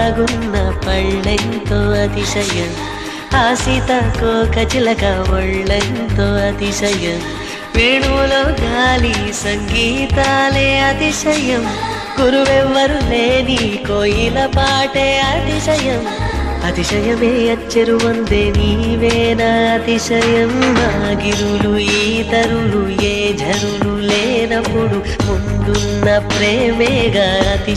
దాగున్న పళ్ళెంతో అతిశయం, ఆ సీతాకోక చిలక ఒళ్ళెంతో అతిశయం, వేణువులో గాలి సంగీతాలే అతిశయం, గురువెవ్వరు లేని కోయిల పాటే అతిశయం, అతిశయమే అచ్చెరువొందే నీవేనా అతిశయం. ఆగిరులు ఈతరులు ఏ ఝరులు లేనప్పుడు ముందున్న ప్రేమేగా అతిశయం.